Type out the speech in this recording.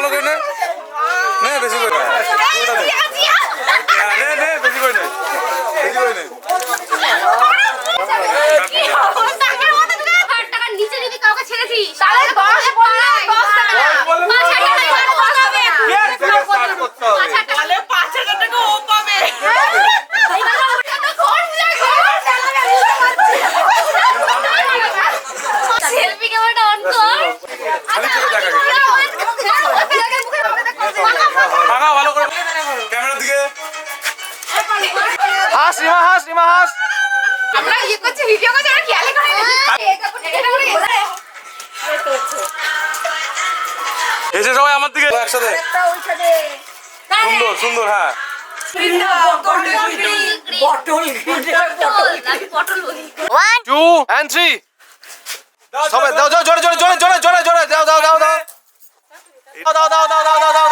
ভালো করে নে বেশি করে নে বেশি করে নে বেশি করে নে নিচে যদি কাউকে ছেড়েছি তাহলে 10 বললে 10 টাকা 5 টাকা 5 টাকা ও পাবে সেলফি ক্যামেরাটা অন কর খালি চলে দেখা ভালো করে ক্যামেরা দিকে হাস রিমা হাস আমরা করছি ভিডিও করছি আর খেয়াল করে এটা করে এসে সবাই আমার দিকে একসাথে সুন্দর সুন্দর হ্যাঁ পটল বলি 1 2 and 3 সবাই দাও জোরে দাও